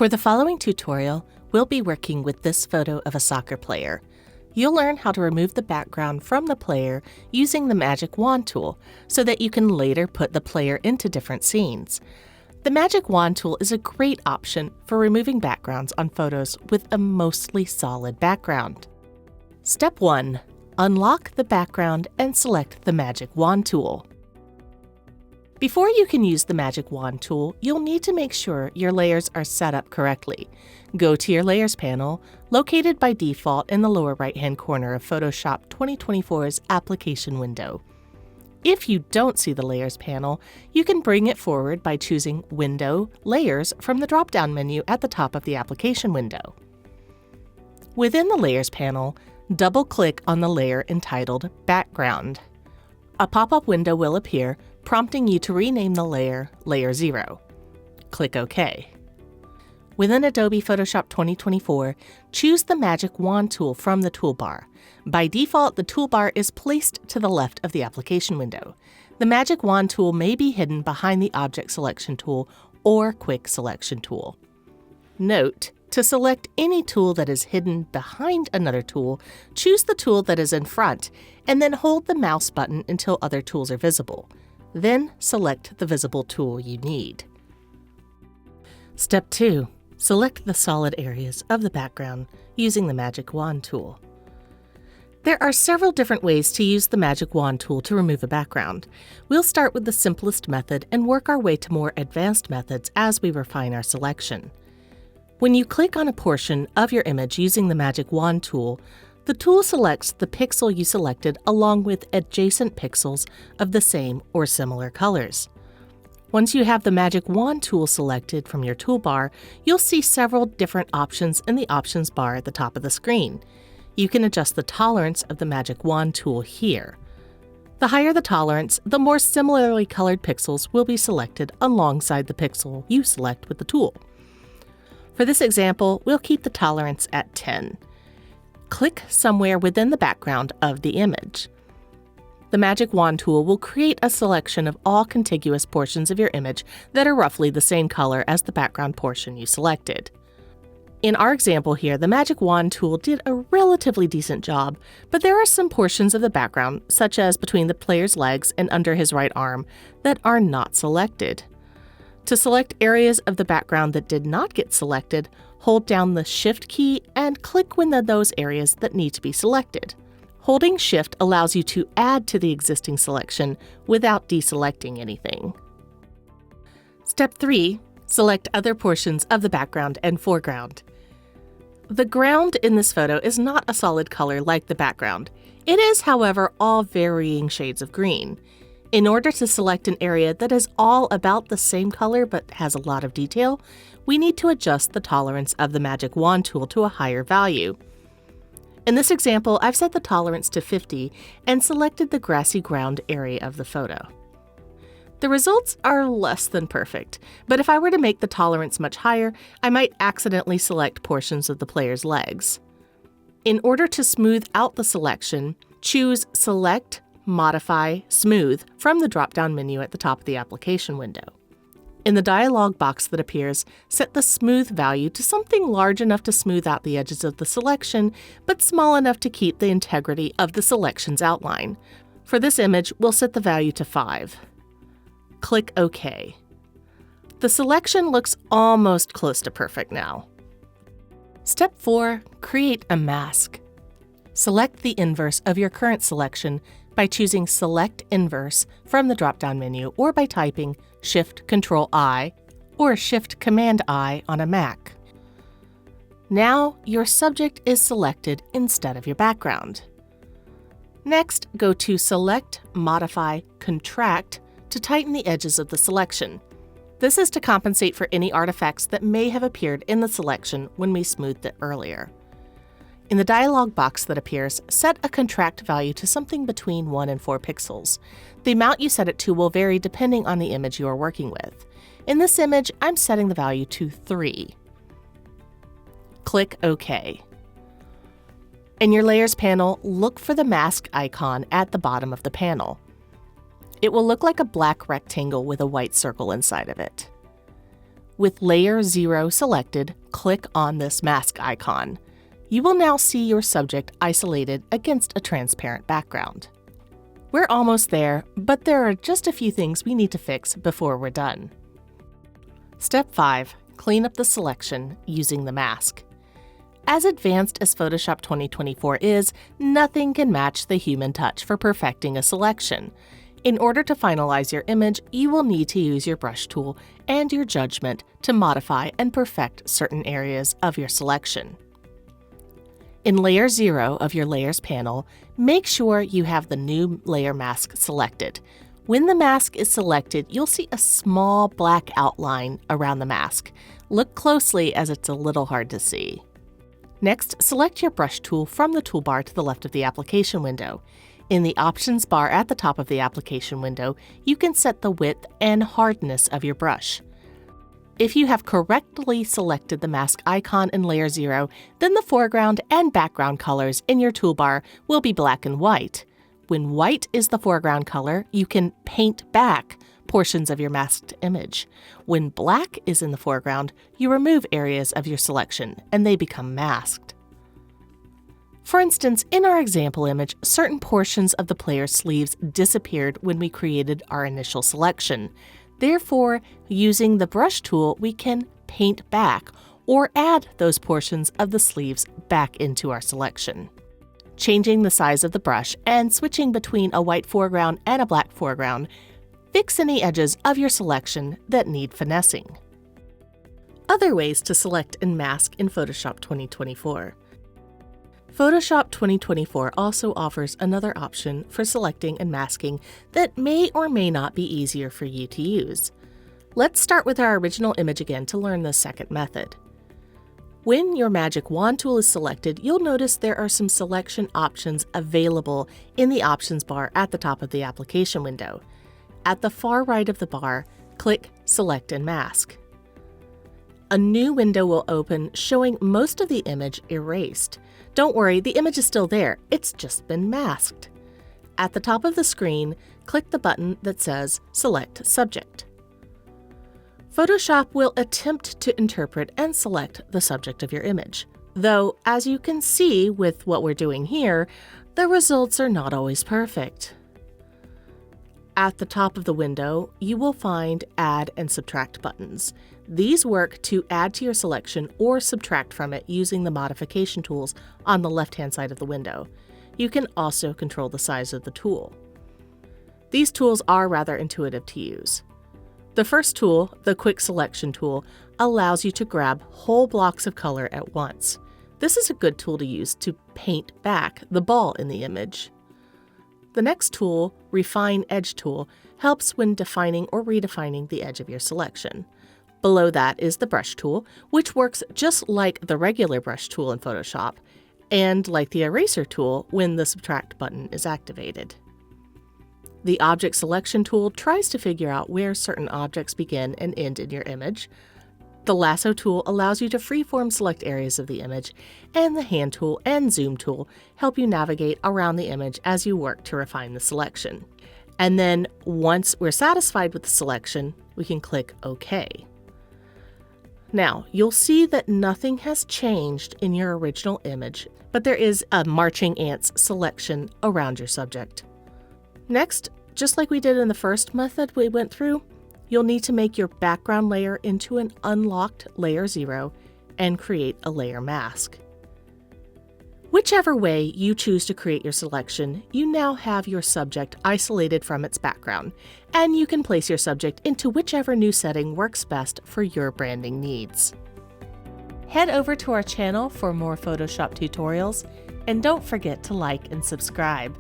For the following tutorial, we'll be working with this photo of a soccer player. You'll learn how to remove the background from the player using the Magic Wand tool so that you can later put the player into different scenes. The Magic Wand tool is a great option for removing backgrounds on photos with a mostly solid background. Step 1. Unlock the background and select the Magic Wand tool. Before you can use the Magic Wand tool, you'll need to make sure your layers are set up correctly. Go to your Layers panel, located by default in the lower right-hand corner of Photoshop 2024's application window. If you don't see the Layers panel, you can bring it forward by choosing Window, Layers from the drop-down menu at the top of the application window. Within the Layers panel, double-click on the layer entitled Background. A pop-up window will appear, prompting you to rename the layer Layer 0. Click OK. Within Adobe Photoshop 2024, choose the Magic Wand tool from the toolbar. By default, the toolbar is placed to the left of the application window. The Magic Wand tool may be hidden behind the Object Selection tool or Quick Selection tool. Note: to select any tool that is hidden behind another tool, choose the tool that is in front, and then hold the mouse button until other tools are visible. Then select the visible tool you need. Step 2. Select the solid areas of the background using the Magic Wand tool. There are several different ways to use the Magic Wand tool to remove a background. We'll start with the simplest method and work our way to more advanced methods as we refine our selection. When you click on a portion of your image using the Magic Wand tool, the tool selects the pixel you selected along with adjacent pixels of the same or similar colors. Once you have the Magic Wand tool selected from your toolbar, you'll see several different options in the options bar at the top of the screen. You can adjust the tolerance of the Magic Wand tool here. The higher the tolerance, the more similarly colored pixels will be selected alongside the pixel you select with the tool. For this example, we'll keep the tolerance at 10. Click somewhere within the background of the image. The Magic Wand tool will create a selection of all contiguous portions of your image that are roughly the same color as the background portion you selected. In our example here, the Magic Wand tool did a relatively decent job, but there are some portions of the background, such as between the player's legs and under his right arm, that are not selected. To select areas of the background that did not get selected, hold down the Shift key and click within those areas that need to be selected. Holding Shift allows you to add to the existing selection without deselecting anything. Step 3. Select other portions of the background and foreground. The ground in this photo is not a solid color like the background. It is, however, all varying shades of green. In order to select an area that is all about the same color but has a lot of detail, we need to adjust the tolerance of the Magic Wand tool to a higher value. In this example, I've set the tolerance to 50 and selected the grassy ground area of the photo. The results are less than perfect, but if I were to make the tolerance much higher, I might accidentally select portions of the player's legs. In order to smooth out the selection, choose Select, Modify, Smooth from the drop-down menu at the top of the application window. In the dialog box that appears, set the smooth value to something large enough to smooth out the edges of the selection, but small enough to keep the integrity of the selection's outline. For this image, we'll set the value to 5. Click OK. The selection looks almost close to perfect now. Step 4. Create a mask. Select the inverse of your current selection by choosing Select Inverse from the drop-down menu or by typing Shift-Control-I or Shift-Command-I on a Mac. Now, your subject is selected instead of your background. Next, go to Select, Modify, Contract to tighten the edges of the selection. This is to compensate for any artifacts that may have appeared in the selection when we smoothed it earlier. In the dialog box that appears, set a contract value to something between 1 and 4 pixels. The amount you set it to will vary depending on the image you are working with. In this image, I'm setting the value to 3. Click OK. In your Layers panel, look for the mask icon at the bottom of the panel. It will look like a black rectangle with a white circle inside of it. With Layer 0 selected, click on this mask icon. You will now see your subject isolated against a transparent background. We're almost there, but there are just a few things we need to fix before we're done. Step 5. Clean up the selection using the mask. As advanced as Photoshop 2024 is, nothing can match the human touch for perfecting a selection. In order to finalize your image, you will need to use your brush tool and your judgment to modify and perfect certain areas of your selection. In Layer 0 of your Layers panel, make sure you have the new layer mask selected. When the mask is selected, you'll see a small black outline around the mask. Look closely as it's a little hard to see. Next, select your brush tool from the toolbar to the left of the application window. In the options bar at the top of the application window, you can set the width and hardness of your brush. If you have correctly selected the mask icon in Layer 0, then the foreground and background colors in your toolbar will be black and white. When white is the foreground color, you can paint back portions of your masked image. When black is in the foreground, you remove areas of your selection and they become masked. For instance, in our example image, certain portions of the player's sleeves disappeared when we created our initial selection. Therefore, using the brush tool, we can paint back or add those portions of the sleeves back into our selection. Changing the size of the brush and switching between a white foreground and a black foreground, fix any edges of your selection that need finessing. Other ways to select and mask in Photoshop 2024. Photoshop 2024 also offers another option for selecting and masking that may or may not be easier for you to use. Let's start with our original image again to learn the second method. When your Magic Wand tool is selected, you'll notice there are some selection options available in the options bar at the top of the application window. At the far right of the bar, click Select and Mask. A new window will open showing most of the image erased. Don't worry, the image is still there, it's just been masked. At the top of the screen, click the button that says Select Subject. Photoshop will attempt to interpret and select the subject of your image. Though, as you can see with what we're doing here, the results are not always perfect. At the top of the window, you will find Add and Subtract buttons. These work to add to your selection or subtract from it using the modification tools on the left-hand side of the window. You can also control the size of the tool. These tools are rather intuitive to use. The first tool, the Quick Selection tool, allows you to grab whole blocks of color at once. This is a good tool to use to paint back the ball in the image. The next tool, Refine Edge tool, helps when defining or redefining the edge of your selection. Below that is the Brush tool, which works just like the regular brush tool in Photoshop, and like the Eraser tool when the Subtract button is activated. The Object Selection tool tries to figure out where certain objects begin and end in your image. The Lasso tool allows you to freeform select areas of the image, and the Hand tool and Zoom tool help you navigate around the image as you work to refine the selection. And then, once we're satisfied with the selection, we can click OK. Now, you'll see that nothing has changed in your original image, but there is a marching ants selection around your subject. Next, just like we did in the first method we went through, you'll need to make your background layer into an unlocked Layer 0 and create a layer mask. Whichever way you choose to create your selection, you now have your subject isolated from its background, and you can place your subject into whichever new setting works best for your branding needs. Head over to our channel for more Photoshop tutorials, and don't forget to like and subscribe.